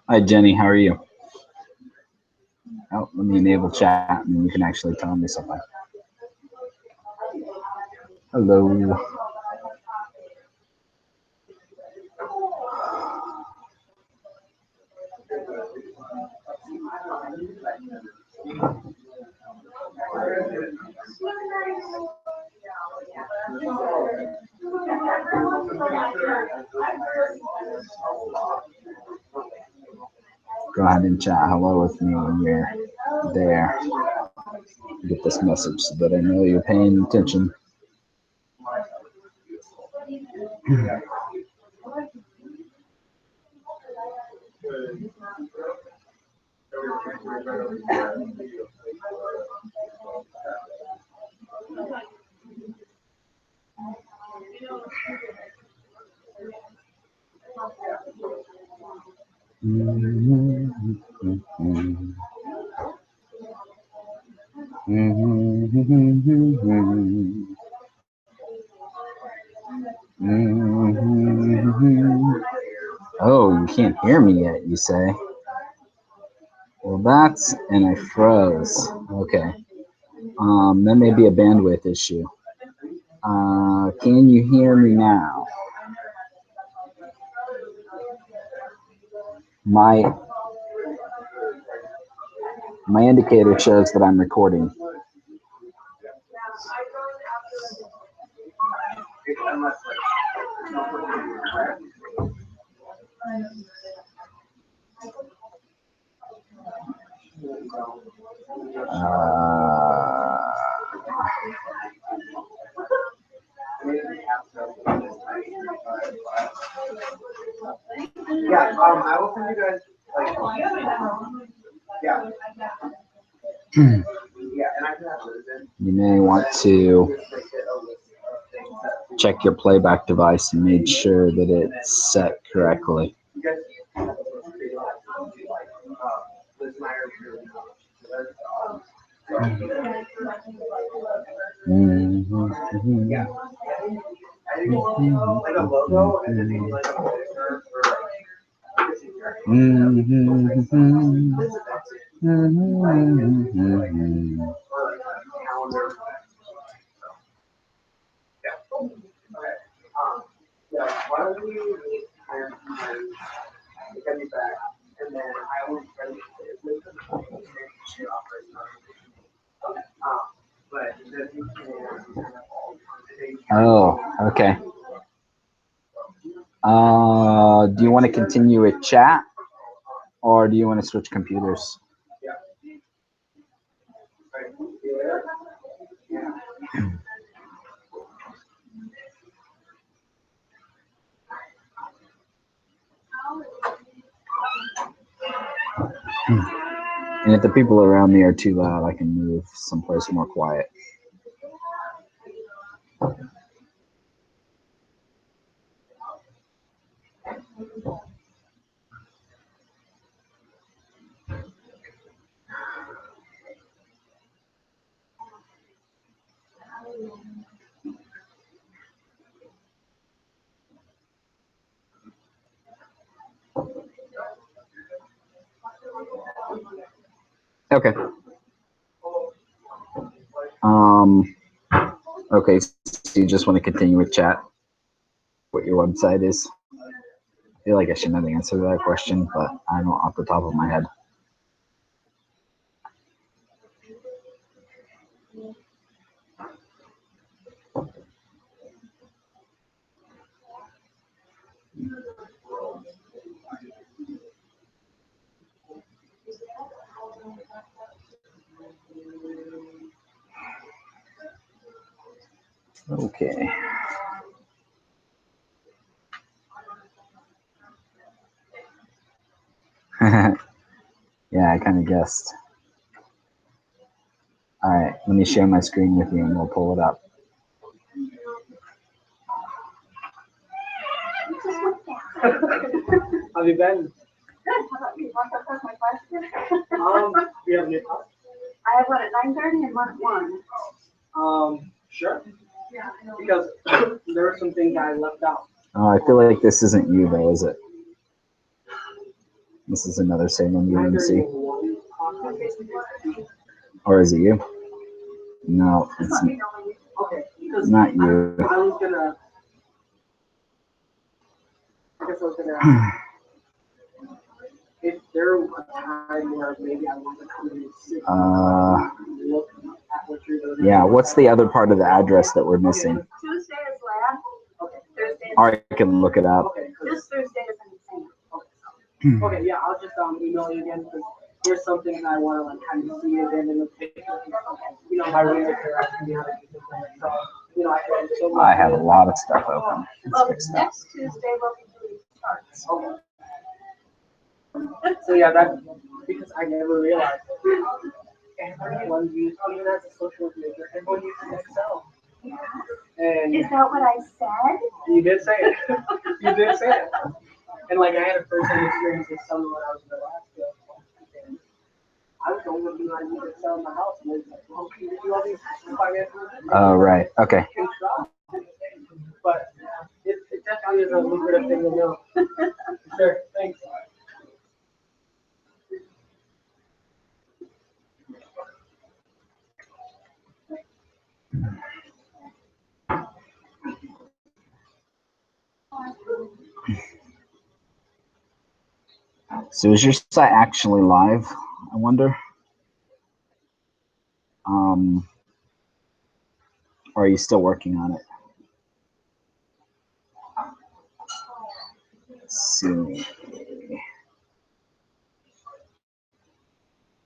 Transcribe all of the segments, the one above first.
Hi, Jenny. How are you? Oh, let me enable chat, and you can actually tell me something. Hello. Go ahead and chat hello with me when you're there. Get this message so that I know you're paying attention. Oh, you can't hear me yet, you say? Well, that's, and I froze. Okay. That may be a bandwidth issue. Can you hear me now? My indicator shows that I'm recording. I will send you guys you may want to check your playback device and make sure that it's set correctly. Oh, okay. Do you want to continue with chat, or do you want to switch computers? And if the people around me are too loud, I can move someplace more quiet. Okay. Okay, so you just want to continue with chat? What your website is? I feel like I should know the answer to that question, but I don't off the top of my head. Okay. Yeah, I kind of guessed. All right, let me share my screen with you and we'll pull it up. Have you been? Good. How about you? Want to ask my question? Do you have any thoughts? I have one at 9:30 and one at 1. Sure. Yeah, I know. Because there were some things I left out. Oh, I feel like this isn't you though, is it? This is another Salem UMC. Or is it you? No, it's Okay, because not you. I was gonna. I guess I was gonna. If there was a time where maybe I want to come in and sit and look at what you're doing. Yeah, what's the other part of the address that we're missing? Tuesday is lab. Okay. Thursday is. Or I can look it up. Okay. This Thursday is insane. Okay, yeah, I'll just email you again because there's something that I want to like kind of see again in the picture. You know, my readers are asking me how to do this. So, you know, I can so I have a lot of stuff open. Let's Well, fix that. next Tuesday we'll be doing charts. Okay. So yeah, that because I never realized it. Everyone uses even as a social media, everyone uses Excel. And Is that what I said? you did say it. You did say it. And like I had a first-hand experience with someone when I was in Alaska. And I was the only one who knew how to use Excel in my house. And they was like, well, can you do all these finances? Oh, right. Okay. But it definitely is a lucrative thing to know. Sure, thanks. So is your site actually live? I wonder. Or are you still working on it? Let's see.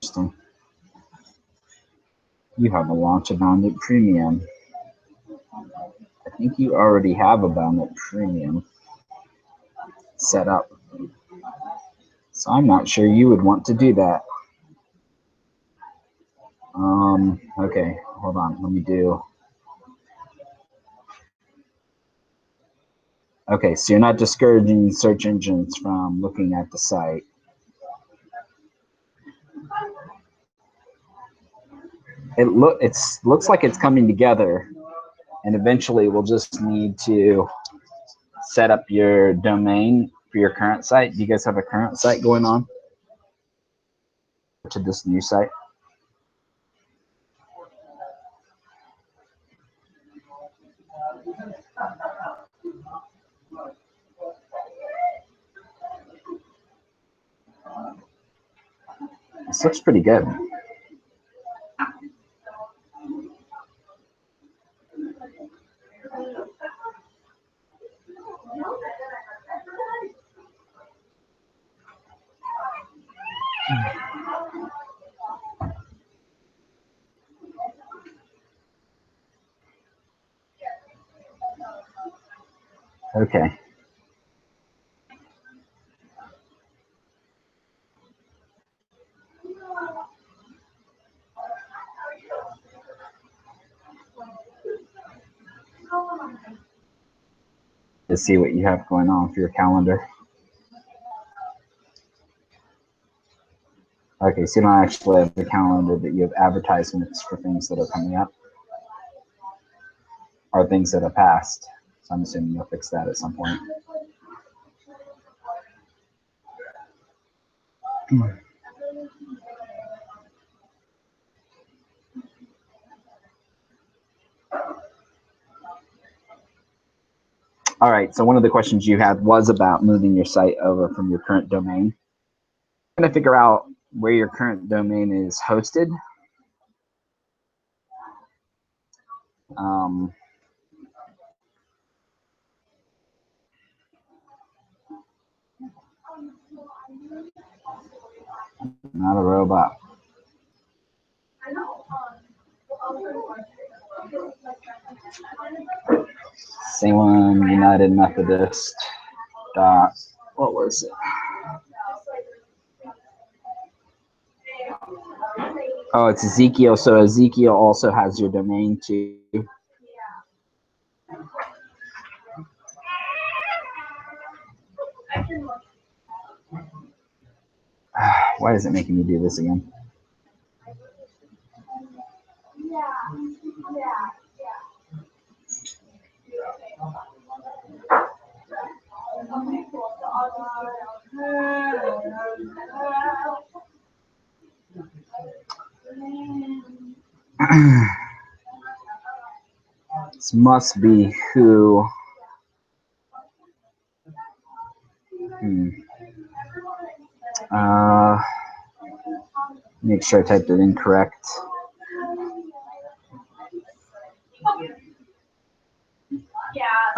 Interesting. You have a launch Abounded Premium. I think you already have Abounded Premium set up. So I'm not sure you would want to do that. Okay, hold on. Let me do. Okay, so you're not discouraging search engines from looking at the site. It looks like it's coming together, and eventually we'll just need to set up your domain for your current site. Do you guys have a current site going on to this new site? This looks pretty good. Okay. To see what you have going on for your calendar. Okay, so you don't actually have the calendar, but you have advertisements for things that are coming up or things that have passed. So I'm assuming you'll fix that at some point. All right, so one of the questions you had was about moving your site over from your current domain. I'm going to figure out where your current domain is hosted. Not a robot. Salem United Methodist. What was it? Oh, it's Ezekiel. So Ezekiel also has your domain too. Why is it making me do this again? This must be who. Make sure I typed it incorrect.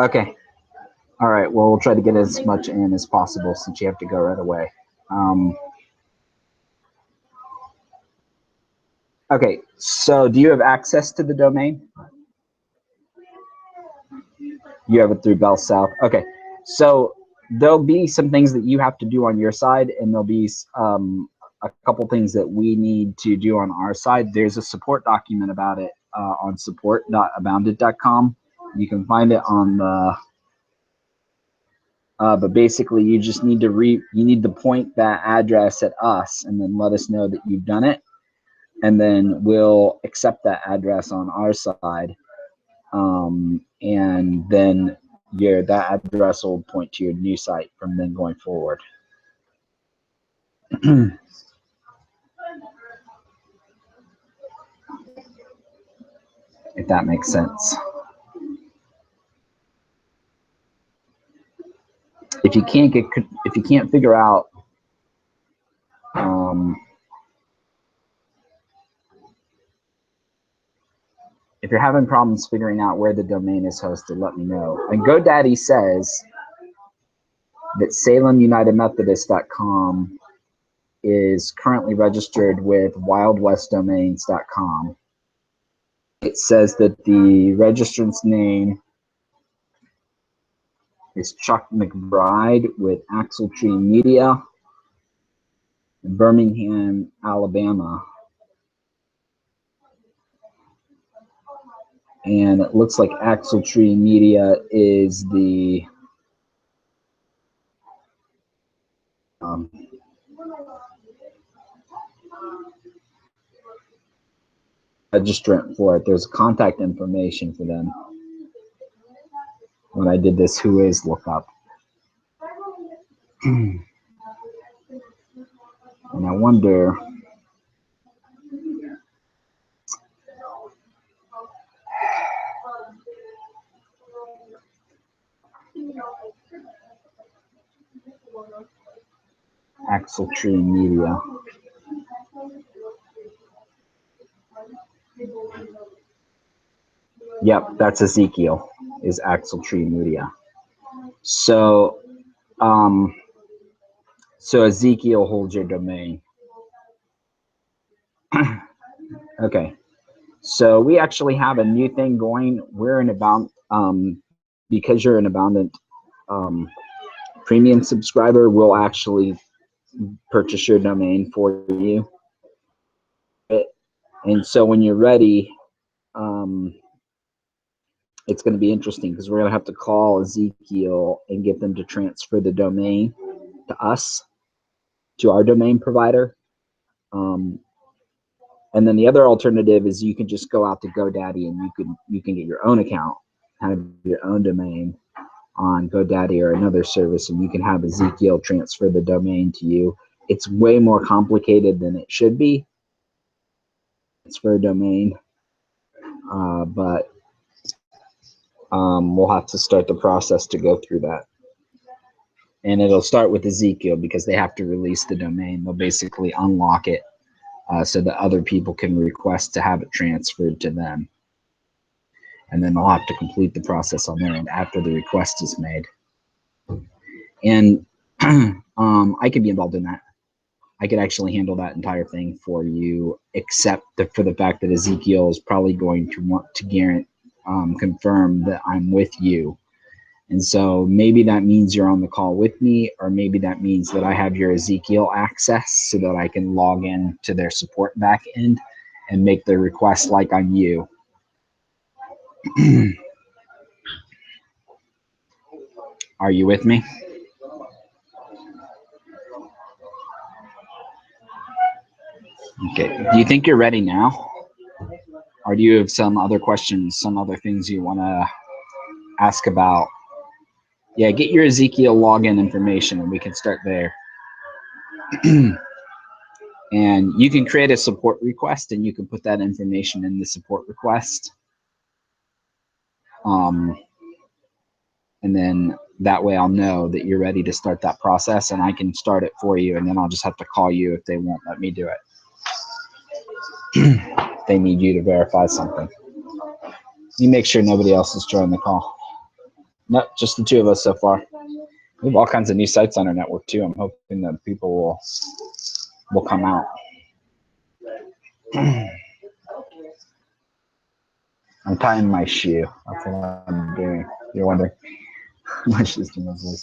Okay. All right. Well, we'll try to get as much in as possible since you have to go right away. Okay. So, do you have access to the domain? You have it through Bell South. Okay. So there'll be some things that you have to do on your side, and there'll be a couple things that we need to do on our side. There's a support document about it on support.abounded.com. You can find it on the. But basically, you just need to you need to point that address at us, and then let us know that you've done it, and then we'll accept that address on our side. And then that address will point to your new site from then going forward. If that makes sense. If you can't figure out if you're having problems figuring out where the domain is hosted, let me know. And GoDaddy says that SalemUnitedMethodist.com is currently registered with WildWestDomains.com. It says that the registrant's name is Chuck McBride with Axle Tree Media in Birmingham, Alabama. And it looks like Axle Tree Media is the registrant for it. There's contact information for them. When I did this Whois lookup. And I wonder Axle Tree Media. Yep, that's Ezekiel, is Axle Tree Media. So, so Ezekiel holds your domain. Okay, so we actually have a new thing going. We're in Abound, because you're an Abounded premium subscriber, we'll actually purchase your domain for you. And so when you're ready, it's going to be interesting because we're going to have to call Ezekiel and get them to transfer the domain to us, to our domain provider. And then the other alternative is you can just go out to GoDaddy and you can get your own account, have your own domain on GoDaddy or another service, and you can have Ezekiel transfer the domain to you. It's way more complicated than it should be. It's for a domain, but we'll have to start the process to go through that. And it'll start with Ezekiel because they have to release the domain. They'll basically unlock it so that other people can request to have it transferred to them. And then they'll have to complete the process on their end after the request is made. And I could be involved in that. I could actually handle that entire thing for you, except for the fact that Ezekiel is probably going to want to confirm that I'm with you. And so maybe that means you're on the call with me, or maybe that means that I have your Ezekiel access so that I can log in to their support back end and make the request like I'm you. Are you with me? Okay. Do you think you're ready now? Or do you have some other questions, some other things you want to ask about Yeah, get your Ezekiel login information and we can start there. And you can create a support request and you can put that information in the support request. And then that way I'll know that you're ready to start that process and I can start it for you, and then I'll just have to call you if they won't let me do it. They need you to verify something. You make sure nobody else is joining the call. No, just the two of us so far. We have all kinds of new sites on our network too. I'm hoping that people will come out. I'm tying my shoe. That's what I'm doing. You're wondering. My shoe's doing this.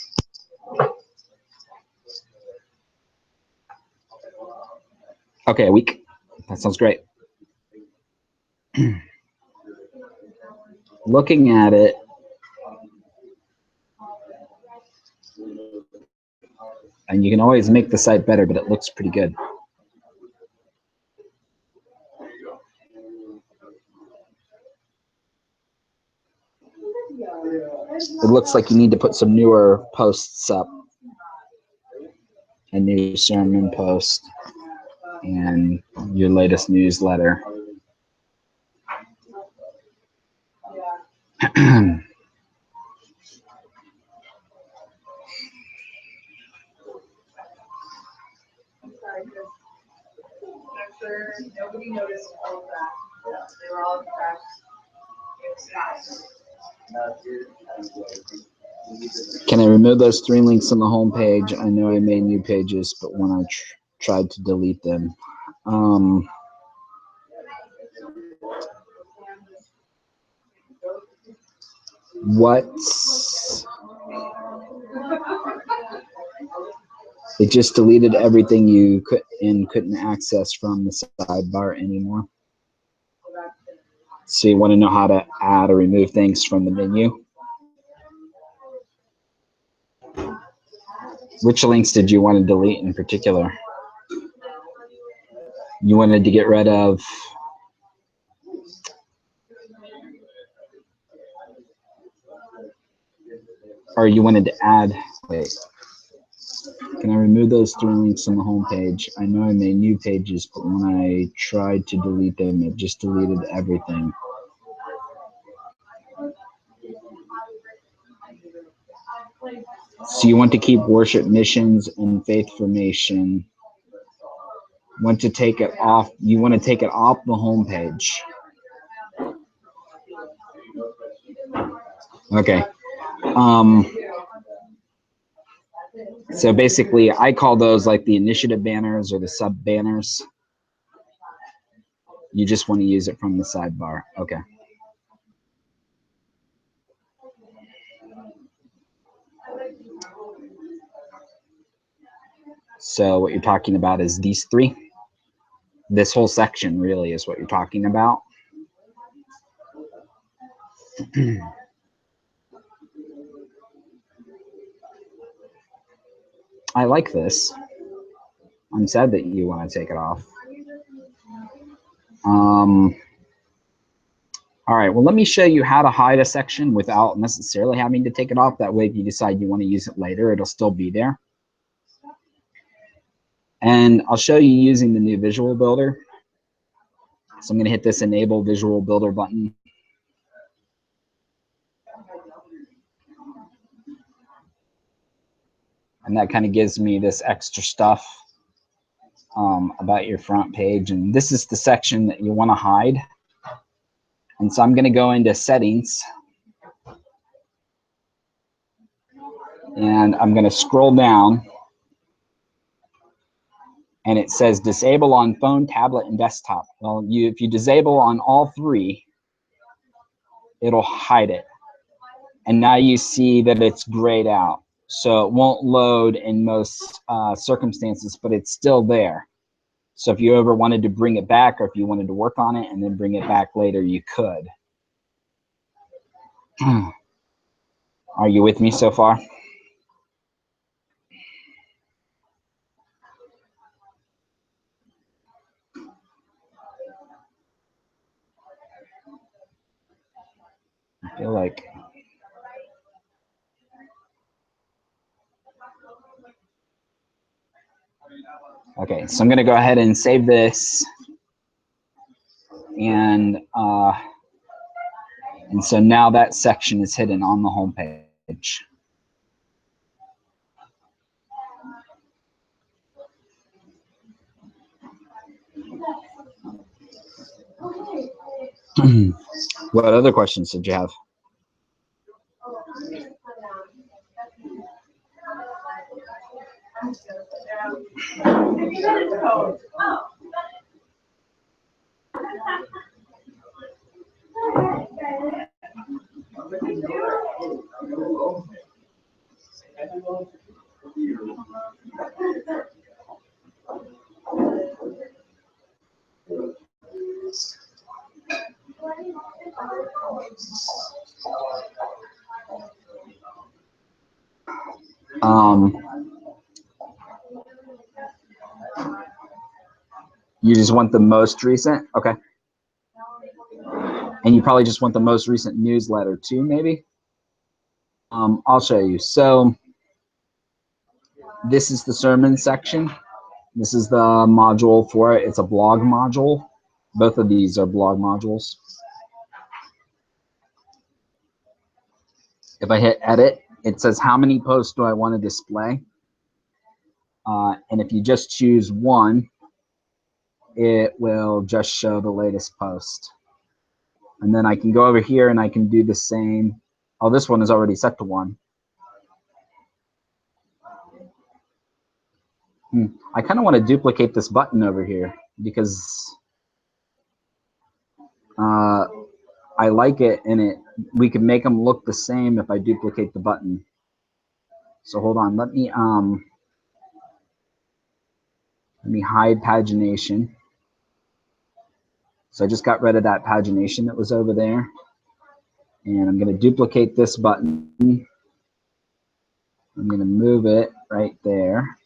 Okay, a week. That sounds great. Looking at it, and you can always make the site better, but it looks pretty good. It looks like you need to put some newer posts up. A new sermon post and your latest newsletter. Nobody noticed all of that. They were all impressed. Can I remove those 3 links on the home page? I know I made new pages, but when I tried to delete them, it just deleted everything you couldn't access from the sidebar anymore. So you want to know how to add or remove things from the menu? Which links did you want to delete in particular? You wanted to get rid of or you wanted to add, wait, can I remove those 3 links on the home page? I know I made new pages, but when I tried to delete them, it just deleted everything. So you want to keep worship missions and faith formation. Want to take it off, you want to take it off the home page. Okay. So basically, I call those like the initiative banners or the sub banners. You just want to use it from the sidebar. Okay. So what you're talking about is these 3. This whole section really is what you're talking about. I like this. I'm sad that you want to take it off. All right, well, let me show you how to hide a section without necessarily having to take it off. That way, if you decide you want to use it later, it'll still be there. And I'll show you using the new Visual Builder. So I'm going to hit this Enable Visual Builder button. And that kind of gives me this extra stuff about your front page. And this is the section that you want to hide. And so I'm going to go into Settings. And I'm going to scroll down. And it says Disable on phone, tablet, and desktop. Well, if you disable on all 3, it'll hide it. And now you see that it's grayed out. So it won't load in most circumstances, but it's still there. So if you ever wanted to bring it back, or if you wanted to work on it and then bring it back later, you could. Are you with me so far? I feel like Okay, so I'm going to go ahead and save this. And so now that section is hidden on the home page. What other questions did you have? You just want the most recent? Okay. And you probably just want the most recent newsletter too, maybe? I'll show you. So this is the sermon section. This is the module for it. It's a blog module. Both of these are blog modules. If I hit edit, it says how many posts do I want to display? And if you just choose one, it will just show the latest post. And then I can go over here and I can do the same. Oh, this one is already set to 1. I kind of want to duplicate this button over here because I like it, and we can make them look the same if I duplicate the button. So hold on, let me hide pagination. So I just got rid of that pagination that was over there, and I'm going to duplicate this button. I'm going to move it right there,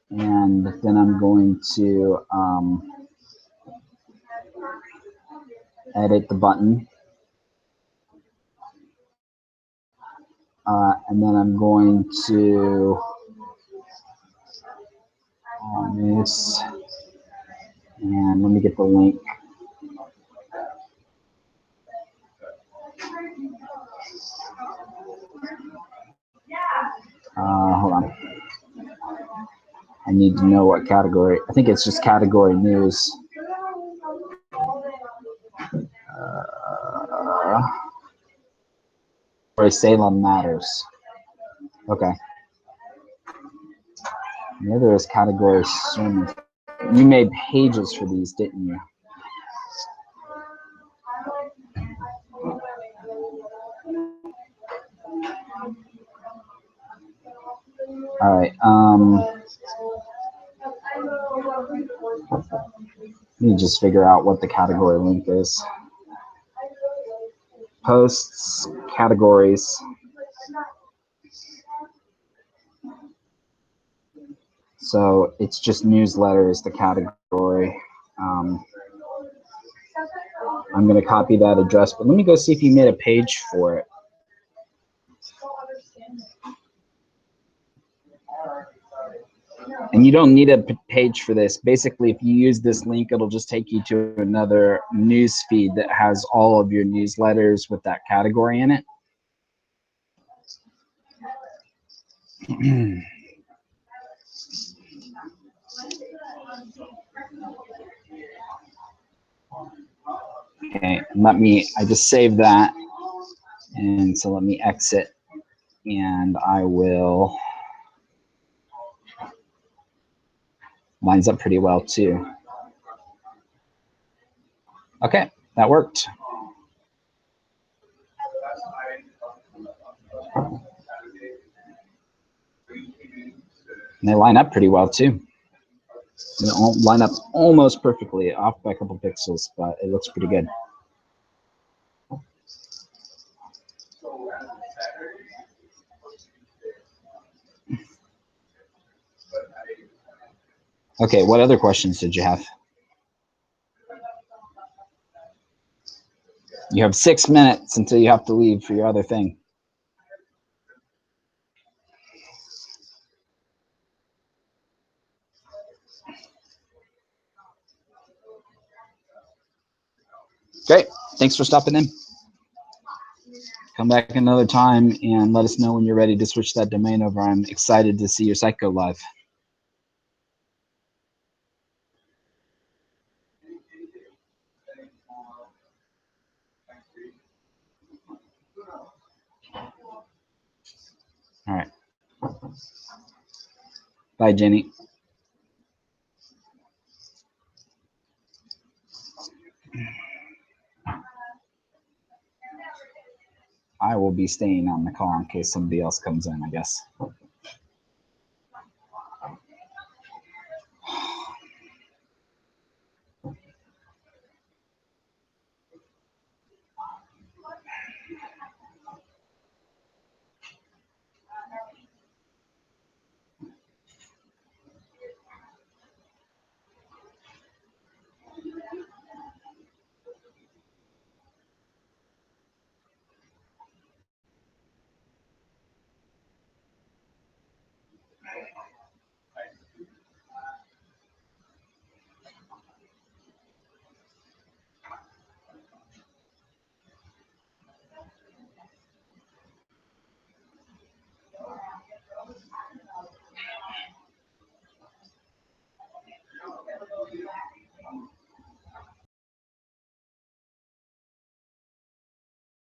and then I'm going to edit the button. And then I'm going to on this, and let me get the link. Hold on. I need to know what category. I think it's just category news. Or Salem Matters. Okay. The other is category sermons. You made pages for these, didn't you? All right. Let me just figure out what the category link is. Posts, categories. So it's just newsletter is the category. I'm going to copy that address, but let me go see if you made a page for it. And you don't need a page for this. Basically, if you use this link, it'll just take you to another news feed that has all of your newsletters with that category in it. Okay, I just saved that. And so let me exit, and I will, lines up pretty well too. Okay, that worked. And they line up pretty well too. They all line up almost perfectly, off by a couple pixels, but it looks pretty good. Okay, what other questions did you have? You have 6 minutes until you have to leave for your other thing. Great. Thanks for stopping in. Come back another time and let us know when you're ready to switch that domain over. I'm excited to see your site go live. All right. Bye, Jenny. I will be staying on the call in case somebody else comes in, I guess.